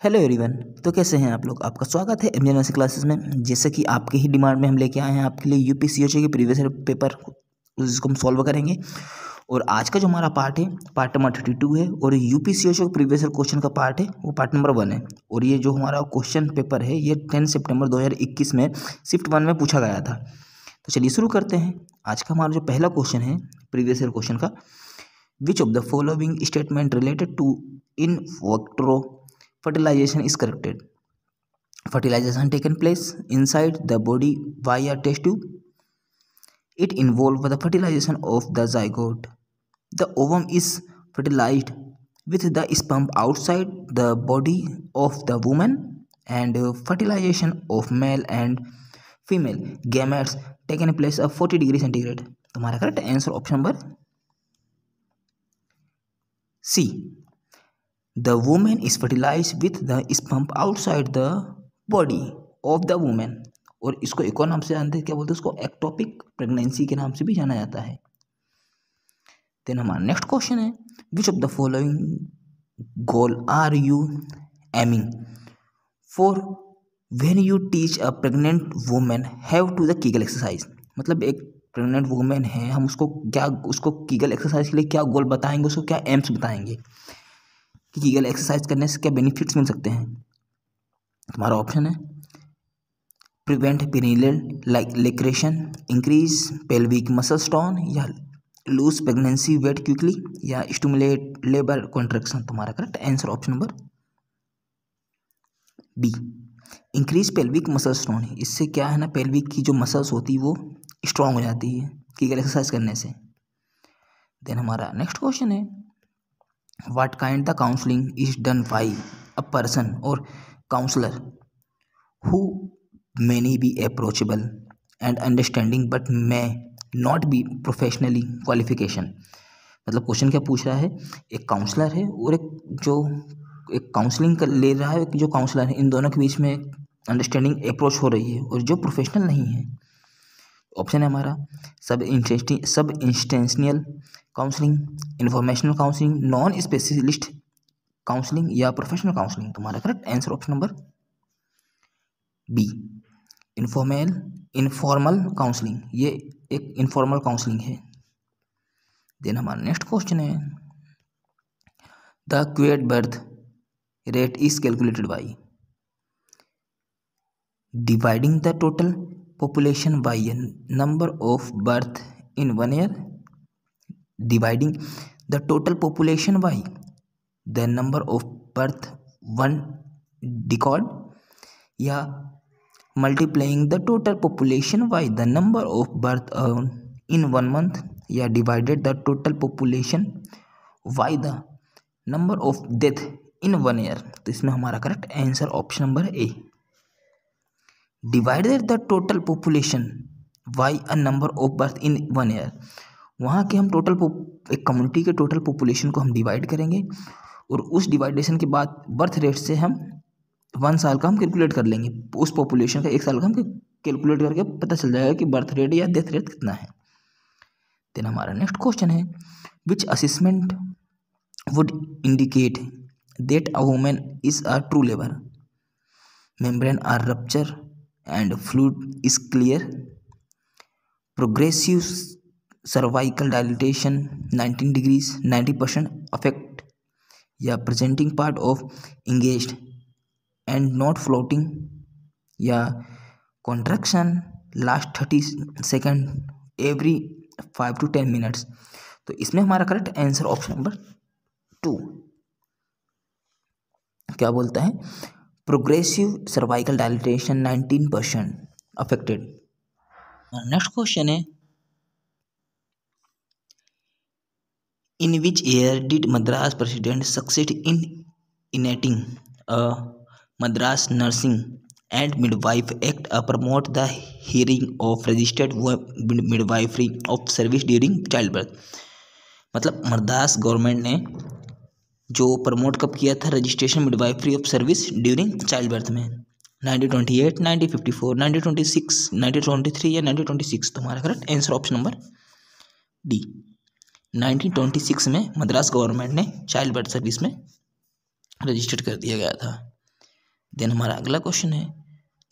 Hello everyone. तो कैसे हैं आप लोग। आपका स्वागत है एमजेनसी क्लासेस में। जैसे कि आपके ही डिमांड में हम लेके आए हैं आपके लिए यूपीसीएचए के प्रीवियस ईयर पेपर, जिसको हम सॉल्व करेंगे। और आज का जो हमारा पार्ट है, पार्ट नंबर 32 है। और यूपीसीएचए के प्रीवियस ईयर क्वेश्चन का पार्ट है, वो पार्ट नंबर 1 है। और ये जो हमारा क्वेश्चन पेपर है, ये 10 सितंबर 2021 में शिफ्ट 1 में पूछा गया था। तो चलिए शुरू करते हैं। आज का हमारा जो पहला क्वेश्चन है प्रीवियस ईयर क्वेश्चन का, which of the following statement related to in vitro fertilization is corrected? Fertilization taken place inside the body via test tube. It involves the fertilization of the zygote. The ovum is fertilized with the sperm outside the body of the woman, and fertilization of male and female gametes taken place at 40 degree centigrade. तुम्हारा correct answer option number C. The woman is fertilized with the sperm outside the body of the woman. और इसको एक और नाम से जानते हैं, क्या बोलते हैं इसको, एक्टोपिक प्रेगनेंसी के नाम से भी जाना जाता है। देन हमारा नेक्स्ट क्वेश्चन है, which of the following goal are you aiming for when you teach a pregnant women have to the Kegel exercise. मतलब एक प्रेग्नेंट वुमेन है, हम उसको कीगल एक्सरसाइज के लिए क्या गोल बताएंगे, उसको क्या एम्स बताएंगे कि कीगल एक्सरसाइज करने से क्या बेनिफिट्स मिल सकते हैं। हमारा ऑप्शन है prevent perineal laceration, increase pelvic muscle tone, या लूज प्रेगनेंसी वेट क्विकली, या स्टिमुलेट लेबर कॉन्ट्रैक्शन। तुम्हारा correct answer option number B, increase pelvic muscle tone. इससे क्या है ना, पेल्विक की जो मसल्स होती है वो स्ट्रांग हो जाती है कीगल एक्सरसाइज करने से। देन हमारा नेक्स्ट क्वेश्चन है, what kind the counseling is done by a person or counselor who may be approachable and understanding but may not be professionally qualification। मतलब क्वेश्चन क्या पूछ रहा है, एक काउंसलर है और एक काउंसलिंग कर ले रहा है, जो काउंसलर है, इन दोनों के बीच में अंडरस्टैंडिंग अप्रोच हो रही है और जो प्रोफेशनल नहीं है। ऑप्शन है हमारा सब instantial counselling, informational counselling, non specialist counselling, या प्रोफेशनल काउंसलिंग। तुम्हारा correct answer option number B, informal counselling. ये एक इनफॉर्मल काउंसलिंग है। देन हमारा नेक्स्ट क्वेश्चन है, the crude birth rate is calculated by dividing the total population by number of birth in 1 year, dividing the total population by the number of birth 1 decade, या multiplying the total population by the number of birth in 1 month, या divided the total population by the number of death in 1 year। तो इसमें हमारा correct answer option number A, divided the total population by a number of birth in 1 year. वहाँ के हम एक community के total population को हम डिवाइड करेंगे और उस डिवाइडेशन के बाद बर्थ रेट से हम 1 साल का हम कैलकुलेट कर लेंगे, उस पॉपुलेशन का 1 साल का हम कैलकुलेट करके पता चल जाएगा कि बर्थ रेट या डेथ रेट कितना है। देन हमारा नेक्स्ट क्वेश्चन है, which assessment would indicate that a woman is a true labour, membrane are rupture and fluid is clear, progressive cervical dilatation 19 degrees 90% affect, या presenting part of engaged and not floating, या contraction last 30 second every 5 to 10 minutes। तो इसमें हमारा correct answer option number 2 क्या बोलता है, progressive cervical dilatation 19% affected. Next question है, in which year did Madras president succeed in enacting a Madras nursing and midwife act promote the hearing of registered midwifery of service during child birth. मतलब Madras government ने जो promote कब किया था, registration midwifery of service during child birth में, 1928, 1954, 1926, 1923 या 1926। तुम्हारा correct answer option number D, 1926 में मद्रास गवर्नमेंट ने चाइल्ड बर्थ सर्विस में रजिस्टर्ड कर दिया गया था। देन हमारा अगला क्वेश्चन है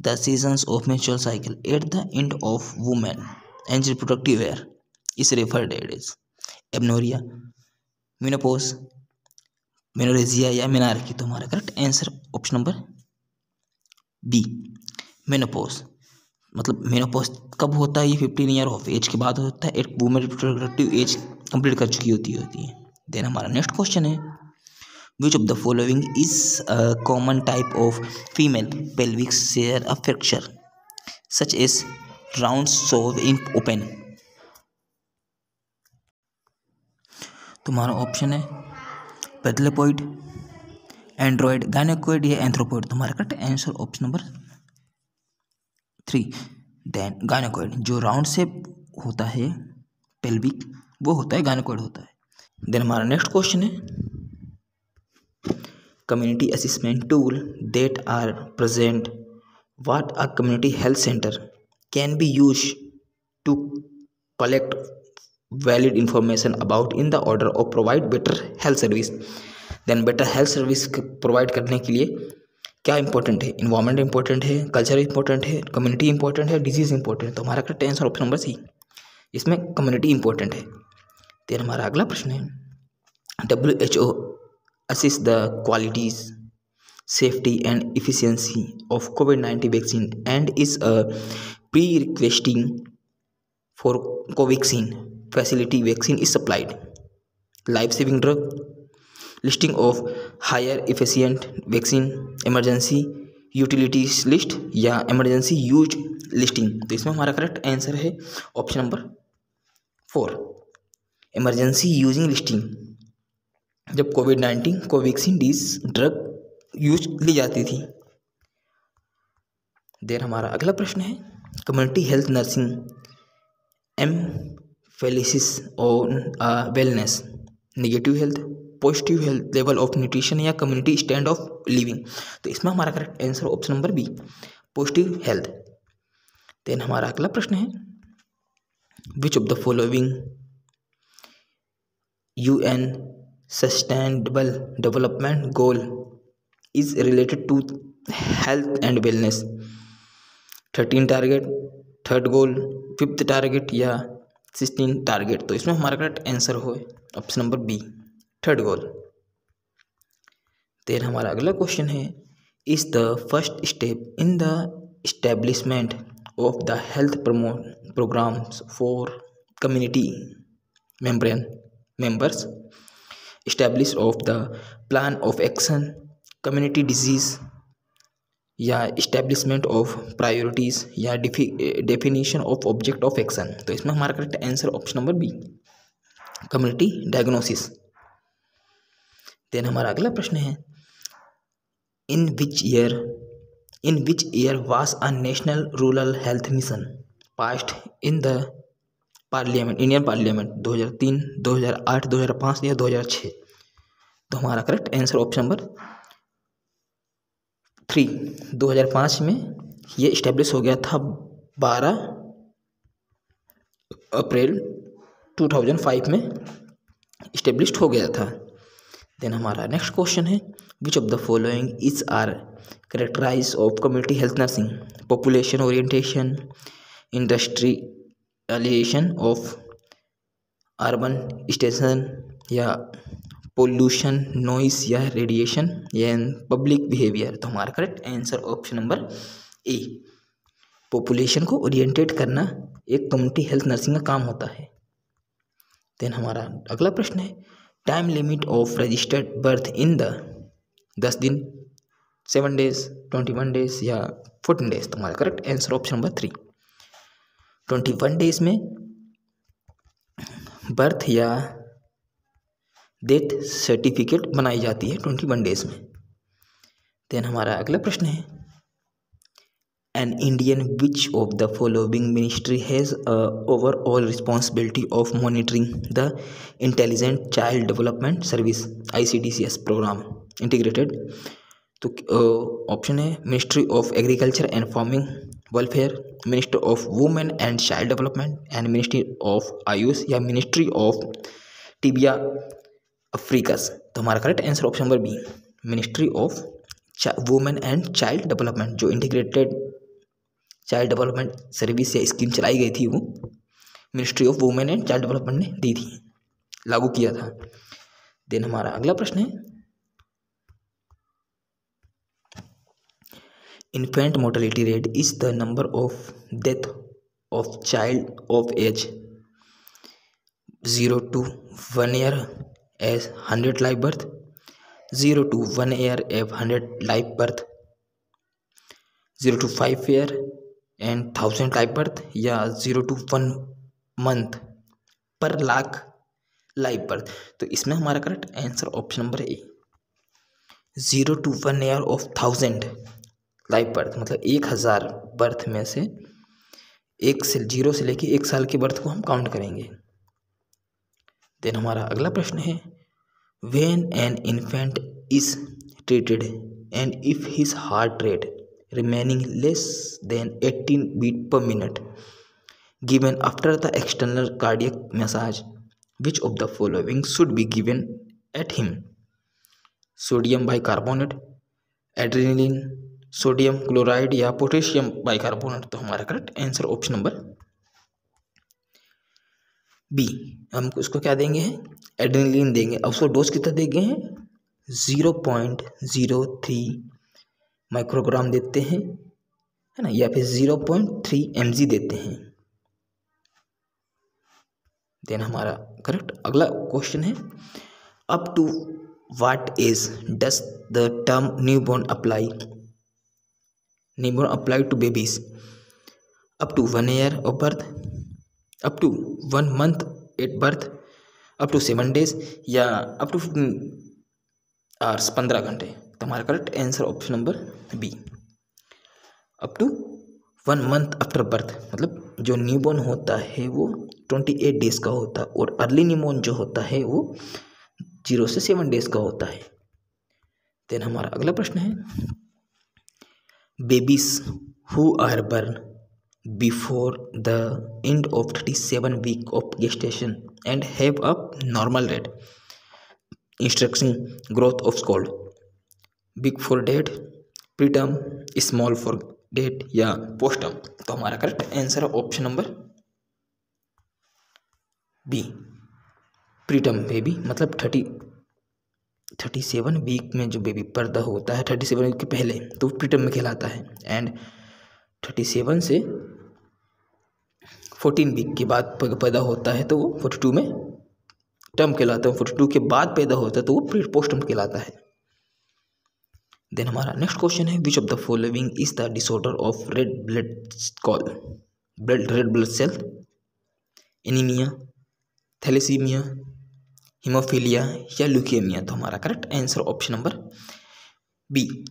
the seasons of menstrual cycle at the end of women and reproductive year is referred as amenorrhoea, menopause, menorrhagia या मेनार्की। तो हमारा correct answer option number B menopause. मतलब मेनोपॉज कब होता है? ये 15 ईयर ऑफ एज के बाद होता है, एक वुमेन रिप्रोडक्टिव एज कंप्लीट कर चुकी होती है। देन हमारा नेक्स्ट क्वेश्चन है which of the following is a common type of female pelvic shape a fracture such as round so in open. तुम्हारा ऑप्शन है पेथलेपॉइड, एंड्रॉइड, गायनेकोइड या anthropoid. तुम्हारा correct answer option number 3 then gynaecoid. जो round shape होता है pelvic वो होता है गायनेकोइड होता है। देन हमारा नेक्स्ट क्वेश्चन है community assessment tool that are present what a community health centre can be use to collect valid information about in the order of provide better health service. Then better health service provide करने के लिए क्या important है? Environment important है, culture important है, community important है, disease important है। तो हमारा correct answer option number C, इसमें कम्युनिटी इंपॉर्टेंट है। देन हमारा अगला प्रश्न है WHO assess the qualities, safety and efficiency of COVID-19 vaccine and is a pre-requesting for Covaxin facility vaccine is supplied. Life-saving drug, listing of higher efficient vaccine, emergency utilities list या emergency use listing। तो इसमें हमारा correct answer है option number 4 emergency using listing. जब कोविड-19 Covaxin drug use ली जाती थी। देन हमारा अगला प्रश्न है community health nursing emphasis on wellness, negative health, positive health, level of nutrition या कम्युनिटी स्टैंड ऑफ लिविंग। तो इसमें हमारा correct answer option number B positive health. Then हमारा अगला प्रश्न है which of the following UN Sustainable Development Goal is related to health and wellness। 13 target, third goal, fifth target या 16 target. तो इसमें हमारा करेक्ट आंसर हो option number B third goal. Then हमारा अगला क्वेश्चन है is the first step in the establishment of the health programmes for community members establish of the plan of action, community disease या establishment of priorities या definition of object of action। तो इसमें हमारा correct answer option number B community diagnosis. Then हमारा अगला प्रश्न है in which year was a national rural health mission passed in the parliament, Indian parliament 2003, 2008, 2005 या 2006। तो हमारा करेक्ट आंसर ऑप्शन नंबर 3 2005 में ये इस्टेब्लिश हो गया था 12 अप्रैल 2005 में इस्टेब्लिश्ड हो गया था। देन हमारा नेक्स्ट क्वेश्चन है which of the following is are characterise of community health nursing, population orientation, industrialisation of urban station या पोल्यूशन, नॉइस या रेडिएशन या पब्लिक बिहेवियर। तो हमारा correct answer option number A population को orientate करना एक community health nursing का काम होता है। देन हमारा अगला प्रश्न है time limit of registered birth in the 10 दिन, 7 डेज, 21 डेज या 14 डेज। तो हमारा correct answer option number 3 21 days में बर्थ या डेथ सर्टिफिकेट बनाई जाती है 21 डेज में। देन हमारा अगला प्रश्न है an Indian which of the following ministry has overall responsibility of monitoring the intelligent child development service ICDCS programme integrated. तो ऑप्शन है ministry of agriculture and farming welfare, ministry of women and child development and ministry of AYUSH या ministry of tribal affairs. तो हमारा correct answer option number B ministry of women and child development, जो integrated child development service या scheme चलाई गई थी वो ministry of women and child development ने दी थी, लागू किया था। देन हमारा अगला प्रश्न है, infant mortality rate is the number of death of child of age 0 to 1 year as 100 live birth, 0 to 1 year as 100 live birth, 0 to 5 year and 1000 live birth, या 0 to 1 month पर लाख लाइव बर्थ। तो इसमें हमारा correct answer option number A, 0 to 1 year of 1000 live birth, मतलब 1000 birth में से 0 से लेके 1 साल के बर्थ को हम काउंट करेंगे। देन हमारा अगला प्रश्न है, when an infant is treated and if his heart rate remaining less than 18 beat per minute given after the external cardiac massage, which of the following should be given at him? Sodium bicarbonate, adrenaline, sodium chloride या potassium bicarbonate. तो हमारा correct answer option number B, हम उसको क्या देंगे हैं, adrenaline देंगे। अब उसको डोज कितना देंगे हैं, 0.03 माइक्रोग्राम देते हैं, है ना, या फिर 0.3 mg देते हैं। देन हमारा करेक्ट अगला क्वेश्चन है, up to what age does the term newborn apply to babies? Up to 1 year of birth, up to 1 month at birth, up to 7 days, या अप टू 15 hours 15 घंटे। तो हमारा correct answer option number B, up to 1 month after birth, मतलब जो newborn होता है वो 28 days का होता है, और अर्ली न्यूबॉर्न जो होता है वो 0 से 7 days का होता है। देन हमारा अगला प्रश्न है, babies who are born before the end of 37 week of gestation and have a normal rate instruction growth of called big for dead, preterm, small for dead या postterm। तो हमारा करेक्ट आंसर है option number B, preterm baby, मतलब 37 week में जो baby पैदा होता है 37 वीक के पहले तो प्रीटर्म में कहलाता है, एंड 37 से 14 वीक के बाद पैदा होता है तो वो 42 में टर्म कहलाता है, 42 के बाद पैदा होता है तो वो पोस्ट टर्म कहलाता है। देन हमारा नेक्स्ट क्वेश्चन है, which of the following is the disorder of red blood cell? Anaemia, thalassaemia, haemophilia या ल्यूकेमिया। तो हमारा correct answer option number B,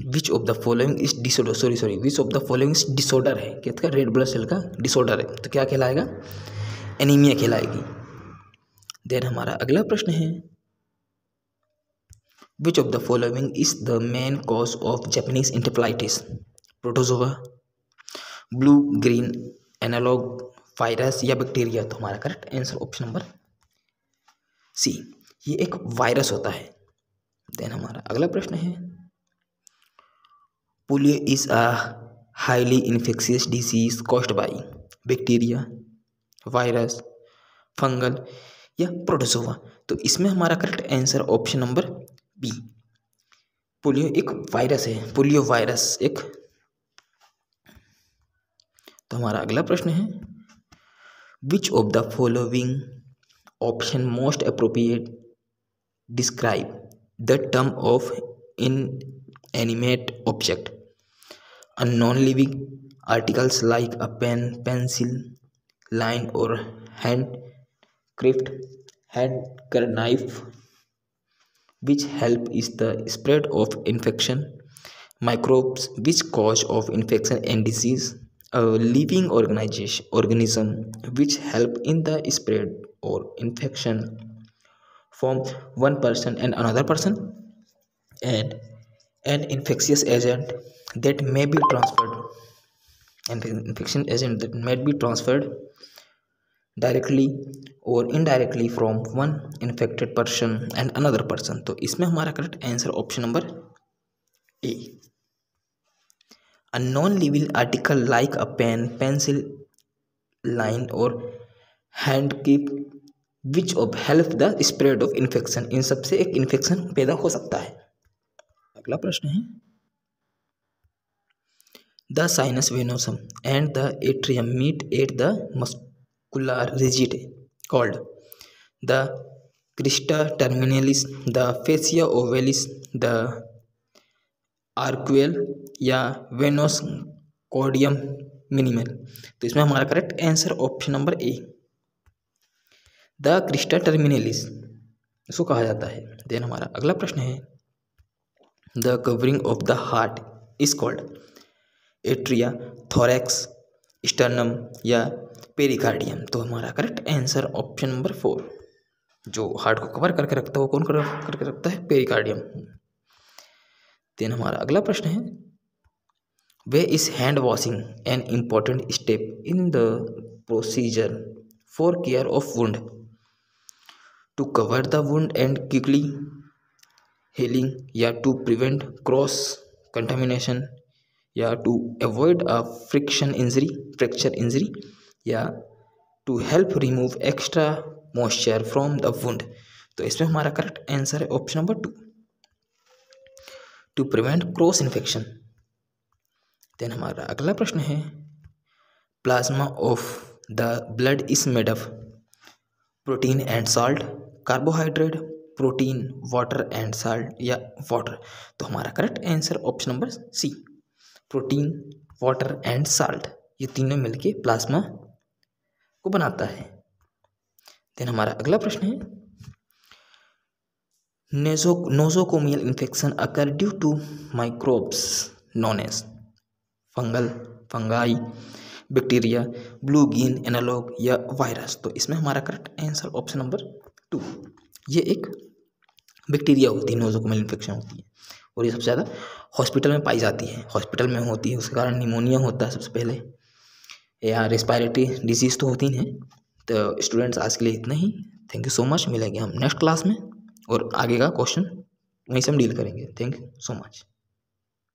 which of the following is disorder, which of the following is disorder है, क्या red blood cell का disorder है, तो क्या कहलाएगा, एनीमिया कहलाएगी। देन हमारा अगला प्रश्न है, which of the following is the main cause of Japanese encephalitis? Protozoa, blue green analog, virus या बैक्टीरिया। तो हमारा correct answer option number C, ये एक वायरस होता है। देन हमारा अगला प्रश्न है, polio is a highly infectious disease caused by bacteria, virus, fungal या प्रोटोजोआ। तो इसमें हमारा correct answer option number B, polio एक वायरस है, पोलियो वायरस एक। तो हमारा अगला प्रश्न है, which of the following option most appropriate describe the term of inanimate object? A non-living articles like a pen, pencil, line or handkerchief, which help is the spread of infection, microbes which cause of infection and disease, a living organism which help in the spread or infection from one person and another person, and an infectious agent that may be transferred directly और indirectly from one infected person and another person. तो इसमें हमारा correct answer option number A. A non living article like a pen, pencil, line और hand keep which of help the spread of infection. इन सबसे एक infection पैदा हो सकता है। अगला प्रश्न है the sinus venosum and the atrium meet at the muscular रिजिड called the crista terminalis, the fossa ovalis, the आर्क्वेल या वेनोस कोडियम मिनिमल। तो इसमें हमारा correct answer option number A, the crista terminalis इसको कहा जाता है। देन हमारा अगला प्रश्न है the covering of the heart is called atria, thorax, sternum या पेरिकार्डियम। तो हमारा करेक्ट आंसर ऑप्शन नंबर 4, जो हार्ट को कवर करके रखता है वो कौन करके रखता है? पेरिकार्डियम। देन हमारा अगला प्रश्न है वे is hand washing an important step in the procedure for care of wound to cover the wound and quickly healing या टू प्रिवेंट क्रॉस कंटामिनेशन या to avoid a fracture injury या to help remove extra moisture from the wound. तो इसमें हमारा correct answer है option number 2, to prevent cross infection. Then हमारा अगला प्रश्न है plasma of the blood is made of protein and salt, carbohydrate, protein, water and salt या water. तो हमारा correct answer option number C, protein, water and salt, ये तीनों मिलके प्लाज्मा को बनाता है। देन हमारा अगला प्रश्न है nosocomial infection occur due to microbes non as fungi, bacteria, blue green analogue या वायरस। तो इसमें हमारा करेक्ट आंसर ऑप्शन नंबर 2, ये एक बैक्टीरिया होती है, नोजोकोमियल इन्फेक्शन होती है और ये सबसे ज़्यादा हॉस्पिटल में पाई जाती है, हॉस्पिटल में होती है, उसके कारण निमोनिया होता है सबसे पहले, या रेस्पिरेटरी डिजीज़ तो होती हैं। तो स्टूडेंट्स आज के लिए इतना ही। Thank you so much. मिलेंगे हम नेक्स्ट क्लास में और आगे का क्वेश्चन वहीं से हम डील करेंगे। Thank you so much.